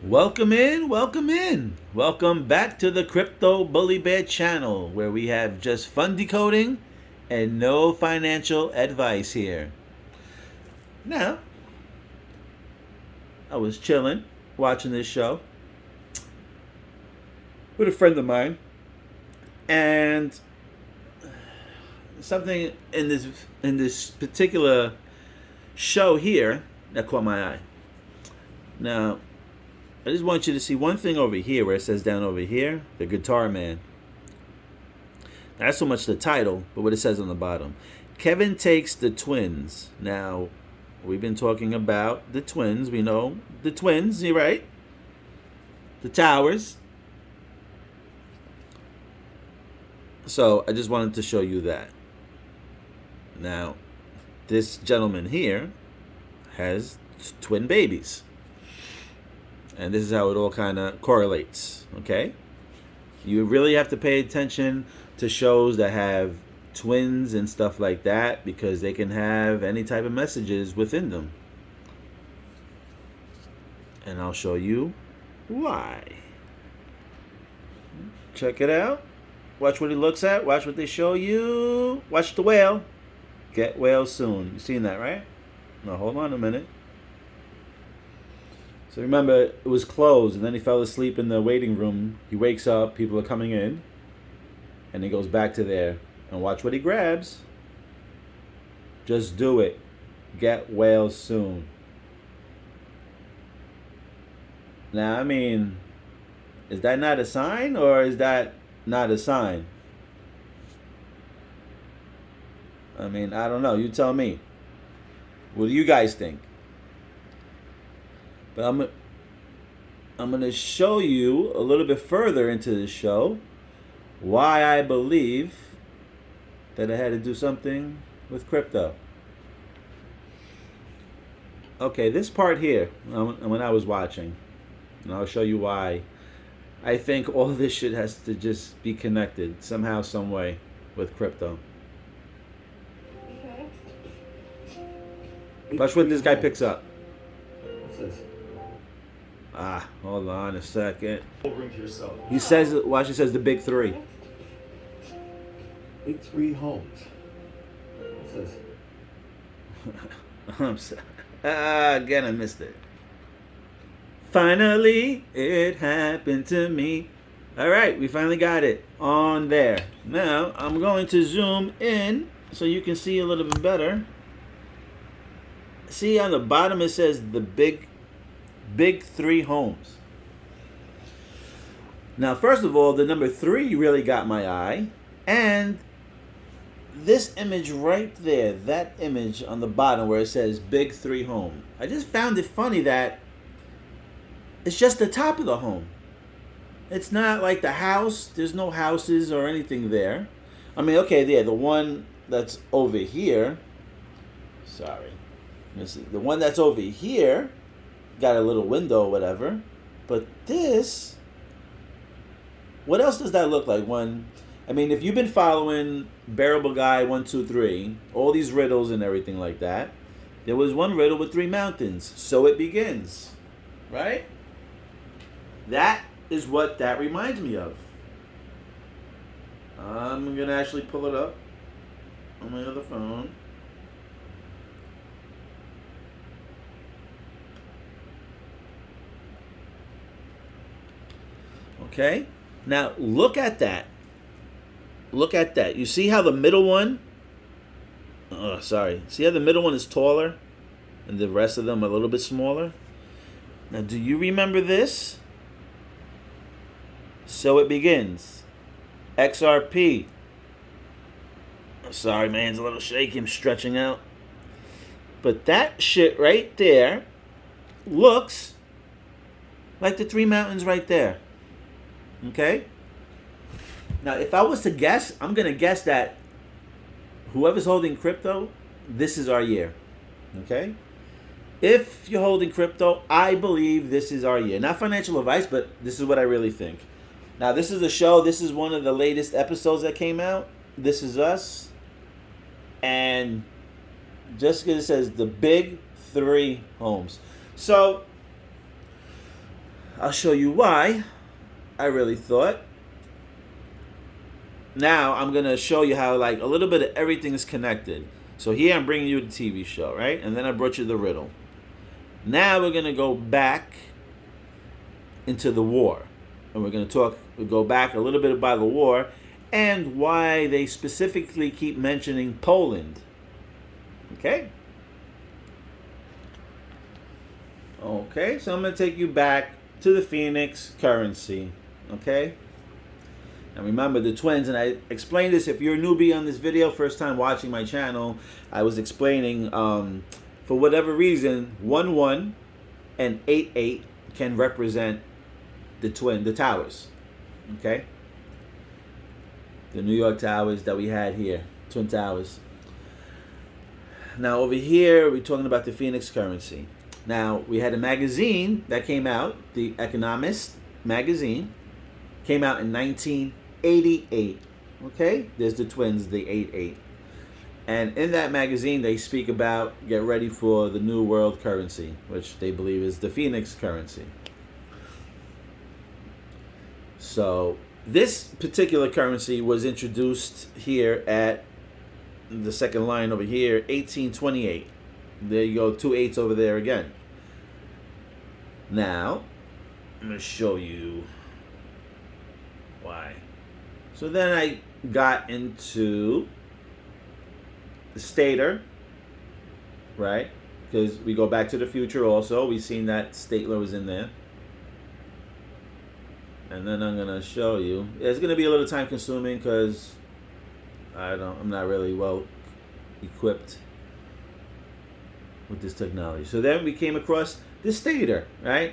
Welcome in, welcome in. Welcome back to the Crypto Bully Bear channel where we have just fun decoding and no financial advice here. Now, I was chilling watching this show with a friend of mine, and something in this particular show here that caught my eye. Now, I just want you to see one thing over here where it says down over here, the Guitar Man. Not so much the title, but what it says on the bottom. Kevin takes the twins. Now, we've been talking about the twins. We know the twins, you're right. The towers. So, I just wanted to show you that. Now, this gentleman here has twin babies. And this is how it all kind of correlates, okay? You really have to pay attention to shows that have twins and stuff like that because they can have any type of messages within them. And I'll show you why. Check it out. Watch what he looks at. Watch what they show you. Watch the whale. Get well soon. You seen that, right? Now, hold on a minute. So remember, it was closed, and then he fell asleep in the waiting room. He wakes up, people are coming in, and he goes back to there. And watch what he grabs. Just do it. Get well soon. Now, I mean, is that not a sign, or is that not a sign? I mean, I don't know. You tell me. What do you guys think? But I'm going to show you a little bit further into the show why I believe that I had to do something with crypto. Okay, this part here, when I was watching, and I'll show you why I think all this shit has to just be connected somehow, some way with crypto. Watch what this guy picks up. What's this? Hold on a second. Ring to yourself. He says, watch, he says the big three. Big three homes. What's this? I'm sorry. Again, I missed it. Finally, it happened to me. All right, we finally got it on there. Now, I'm going to zoom in so you can see a little bit better. See, on the bottom it says the big three homes. Now, first of all, the number 3 really got my eye. And this image right there, that image on the bottom where it says big 3 home. I just found it funny that it's just the top of the home. It's not like the house. There's no houses or anything there. I mean, okay, yeah, the one that's over here. Sorry. Let's see. The one that's over here got a little window or whatever. But this, what else does that look like? I mean, if you've been following BEARABLEGUY123, all these riddles and everything like that, there was one riddle with 3 mountains. So it begins. Right? That is what that reminds me of. I'm going to actually pull it up on my other phone. Okay? Now, look at that. Look at that. You see how the middle one... Oh, sorry. See how the middle one is taller? And the rest of them are a little bit smaller? Now, do you remember this? So it begins. XRP. I'm sorry, my hand's a little shaky. I'm stretching out. But that shit right there looks like the 3 mountains right there. Okay? Now, if I was to guess, I'm going to guess that whoever's holding crypto, this is our year. Okay? If you're holding crypto, I believe this is our year. Not financial advice, but this is what I really think. Now, this is a show. This is one of the latest episodes that came out. This is us. And just because it says the big 3 homes. So, I'll show you why I really thought. Now I'm gonna show you how like a little bit of everything is connected. So here I'm bringing you the TV show, right? And then I brought you the riddle. Now we're gonna go back into the war, and we're gonna go back a little bit about the war and why they specifically keep mentioning Poland. Okay? Okay, so I'm gonna take you back to the Phoenix currency. Okay? And remember the twins, and I explained this. If you're a newbie on this video, first time watching my channel, I was explaining for whatever reason, 1-1 and 8-8 can represent the towers. Okay? The New York towers that we had here, Twin Towers. Now over here, we're talking about the Phoenix currency. Now, we had a magazine that came out, The Economist magazine, came out in 1988. Okay? There's the twins, the 8-8. And in that magazine, they speak about, get ready for the new world currency, which they believe is the Phoenix currency. So, this particular currency was introduced here at the second line over here, 1828. There you go, 2 8s over there again. Now, I'm going to show you why. So then I got into the stater, right? Because we go back to the future also. We've seen that Statler was in there. And then I'm going to show you. It's going to be a little time consuming because I'm not really well equipped with this technology. So then we came across the stater, right?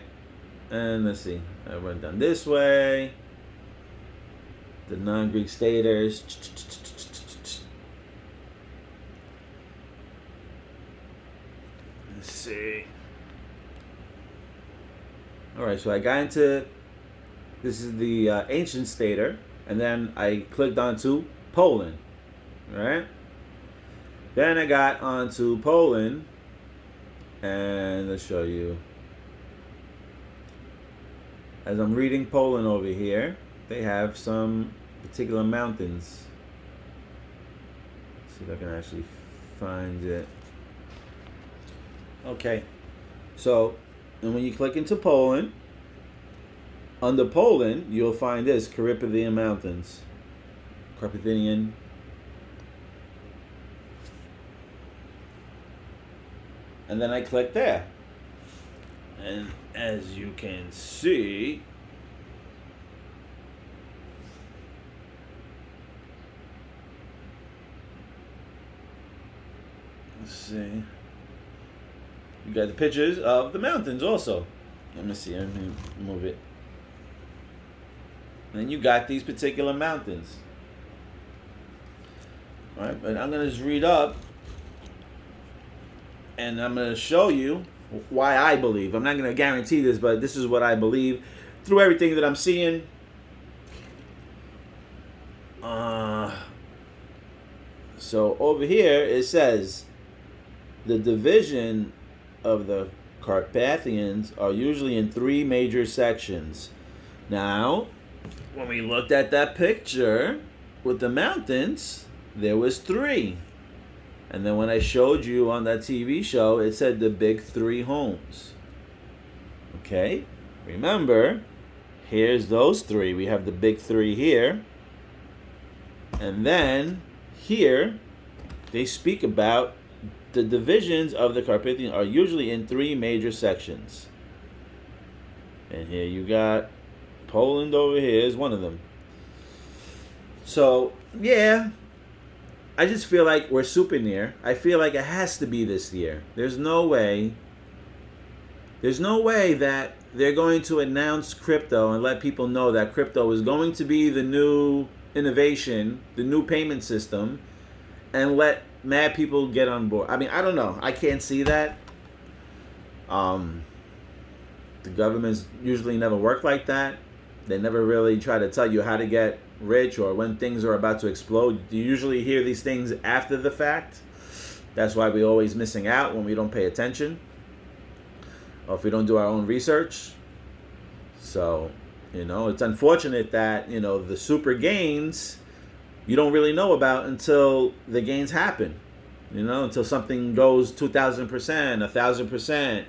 And let's see. I went down this way. The non-Greek staters. Let's see. Alright, so I got into, this is the ancient stater, and then I clicked onto Poland, right? Then I got onto Poland, and let's show you. As I'm reading Poland over here, they have some particular mountains. Let's see if I can actually find it. Okay, so, and when you click into Poland, under Poland, you'll find this, Carpathian Mountains. Carpathian. And then I click there. And as you can see, let's see. You got the pictures of the mountains also. Let me see, let me move it. And you got these particular mountains. Alright, but I'm going to just read up. And I'm going to show you why I believe. I'm not going to guarantee this, but this is what I believe through everything that I'm seeing. So over here it says the division of the Carpathians are usually in 3 major sections. Now, when we looked at that picture with the mountains, there was 3. And then when I showed you on that TV show, it said the big 3 homes. Okay? Remember, here's those 3. We have the big 3 here. And then here, they speak about the divisions of the Carpathian are usually in 3 major sections. And here you got Poland over here is one of them. So, yeah. I just feel like we're super near. I feel like it has to be this year. There's no way that they're going to announce crypto and let people know that crypto is going to be the new innovation, the new payment system, and let mad people get on board. I mean, I don't know. I can't see that. The governments usually never work like that. They never really try to tell you how to get rich or when things are about to explode. You usually hear these things after the fact. That's why we're always missing out when we don't pay attention or if we don't do our own research. So, it's unfortunate that, the super gains you don't really know about until the gains happen. Until something goes 2,000%, 1,000%.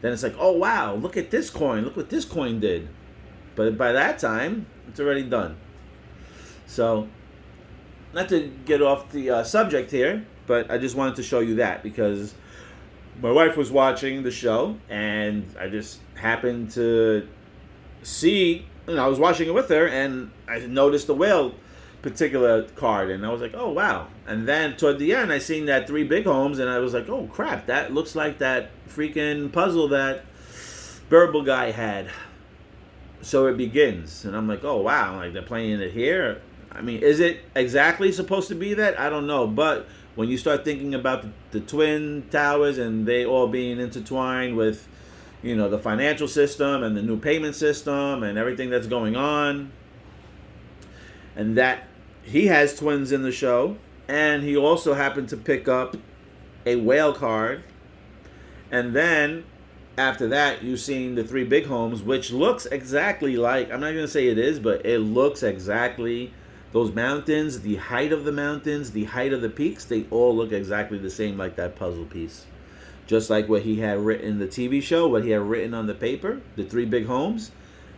Then it's like, oh wow, look at this coin. Look what this coin did. But by that time, it's already done. So, not to get off the subject here, but I just wanted to show you that because my wife was watching the show and I just happened to see, I was watching it with her and I noticed the whale particular card and I was like, oh wow. And then toward the end I seen that 3 big homes and I was like, oh crap, that looks like that freaking puzzle that Bearable Guy had. So it begins and I'm like, oh wow, like they're playing it here. I mean, is it exactly supposed to be that? I don't know, but when you start thinking about the twin towers and they all being intertwined with the financial system and the new payment system and everything that's going on, and that he has twins in the show, and he also happened to pick up a whale card, and then after that you've seen the 3 big homes, which looks exactly like, I'm not going to say it is, but it looks exactly, those mountains, the height of the mountains, the height of the peaks, they all look exactly the same like that puzzle piece. Just like what he had written in the TV show, what he had written on the paper, the 3 big homes.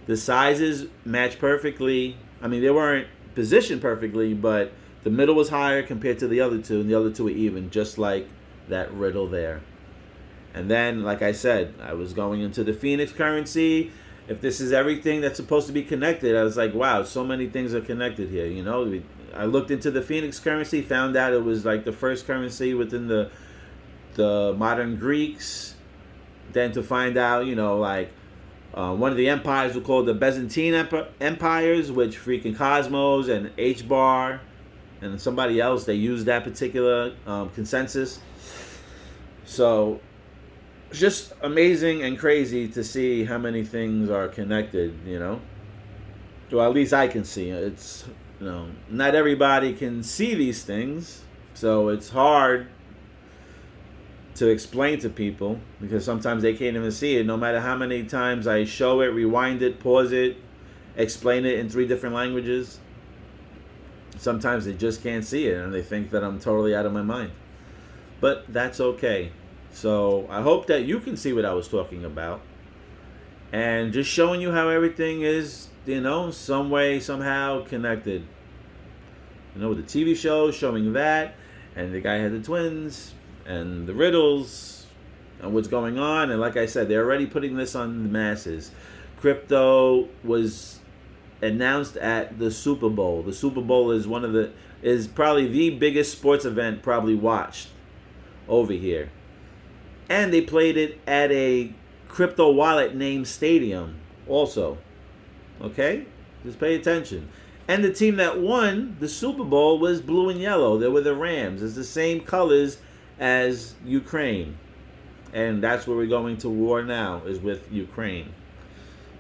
The sizes match perfectly. I mean, they weren't positioned perfectly, but the middle was higher compared to the other 2, and the other 2 were even, just like that riddle there. And then, like I said, I was going into the Phoenix currency. If this is everything that's supposed to be connected, I was like, wow, so many things are connected here. I looked into the Phoenix currency, found out it was like the first currency within the modern Greeks. Then to find out, one of the empires were called the Byzantine empires, which freaking Cosmos and H-bar and somebody else, they used that particular consensus. So it's just amazing and crazy to see how many things are connected, Well, at least I can see. It's, not everybody can see these things, so it's hard to explain to people because sometimes they can't even see it. No matter how many times I show it, rewind it, pause it, explain it in 3 different languages, sometimes they just can't see it and they think that I'm totally out of my mind. But that's okay. So I hope that you can see what I was talking about and just showing you how everything is, some way, somehow connected. With the TV show showing that, and the guy had the twins, and the riddles, and what's going on. And like I said, they're already putting this on the masses. Crypto was announced at the Super Bowl. The Super Bowl is probably the biggest sports event probably watched over here. And they played it at a crypto wallet named Stadium also. Okay? Just pay attention. And the team that won the Super Bowl was blue and yellow. They were the Rams. It's the same colors as Ukraine. And that's where we're going to war now, is with Ukraine.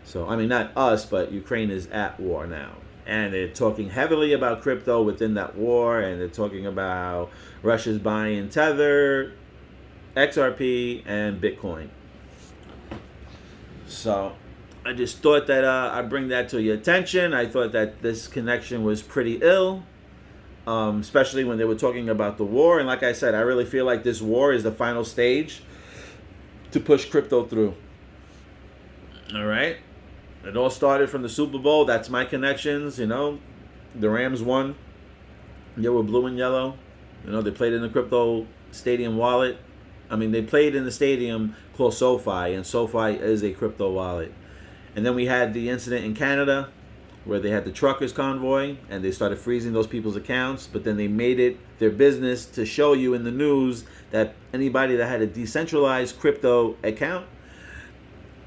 So, I mean, not us, but Ukraine is at war now. And they're talking heavily about crypto within that war. And they're talking about how Russia's buying Tether, XRP, and Bitcoin. So I just thought that I'd bring that to your attention. I thought that this connection was pretty ill, especially when they were talking about the war. And like I said, I really feel like this war is the final stage to push crypto through. All right? It all started from the Super Bowl. That's my connections, The Rams won. They were blue and yellow. They played in the crypto stadium wallet. I mean, they played in the stadium called SoFi, and SoFi is a crypto wallet. And then we had the incident in Canada where they had the truckers convoy and they started freezing those people's accounts, but then they made it their business to show you in the news that anybody that had a decentralized crypto account,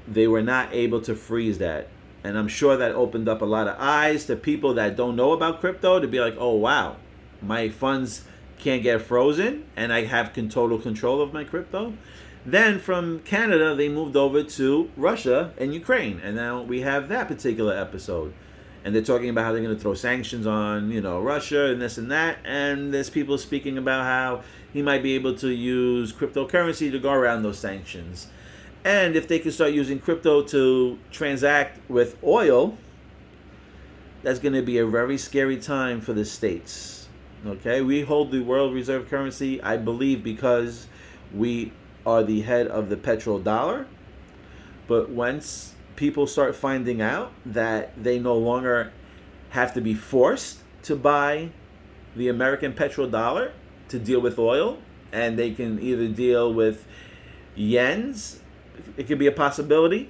they were not able to freeze that. And I'm sure that opened up a lot of eyes to people that don't know about crypto to be like, oh wow, my funds can't get frozen and I have total control of my crypto. Then from Canada, they moved over to Russia and Ukraine. And now we have that particular episode. And they're talking about how they're going to throw sanctions on, Russia and this and that. And there's people speaking about how he might be able to use cryptocurrency to go around those sanctions. And if they can start using crypto to transact with oil, that's going to be a very scary time for the states. Okay, we hold the world reserve currency, I believe, because we are the head of the petrodollar. But once people start finding out that they no longer have to be forced to buy the American petrodollar to deal with oil, and they can either deal with yens, it could be a possibility,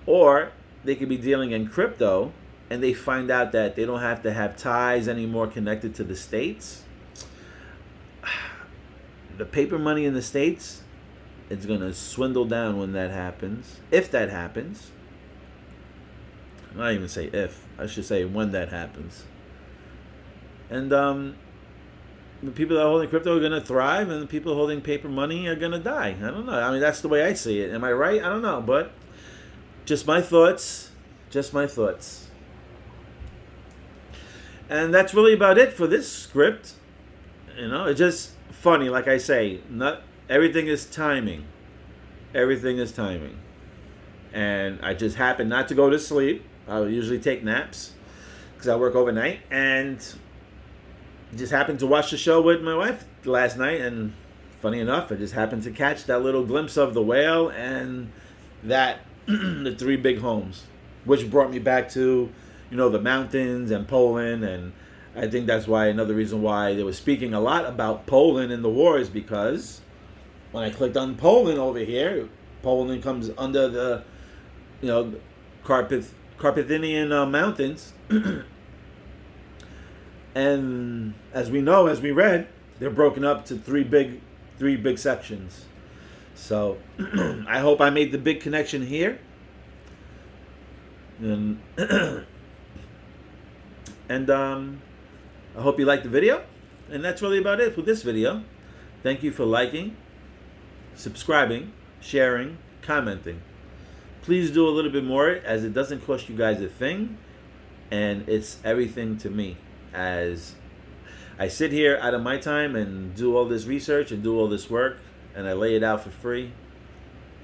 or they could be dealing in crypto, and they find out that they don't have to have ties anymore connected to the states. The paper money in the states, it's going to swindle down when that happens. If that happens. I'm not even say if. I should say when that happens. And the people that are holding crypto are going to thrive, and the people holding paper money are going to die. I don't know. I mean, that's the way I see it. Am I right? I don't know. But just my thoughts. Just my thoughts. And that's really about it for this script. You know, it's just funny. Like I say, not everything is timing. Everything is timing. And I just happened not to go to sleep. I usually take naps because I work overnight. And just happened to watch the show with my wife last night. And funny enough, I just happened to catch that little glimpse of the whale and that the three big homes, which brought me back to, you know, the mountains and Poland. And I think that's why another reason why they were speaking a lot about Poland in the war is because when I clicked on Poland over here, Poland comes under the, you know, Carpathian Mountains. And as we know, as we read, they're broken up to three big sections. So I hope I made the big connection here. And I hope you liked the video. And that's really about it for this video. Thank you for liking, subscribing, sharing, commenting. Please do a little bit more, as it doesn't cost you guys a thing, and it's everything to me, as I sit here out of my time and do all this research and do all this work, and I lay it out for free.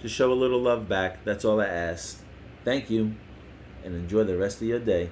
Just show a little love back. That's all I ask. Thank you, and enjoy the rest of your day.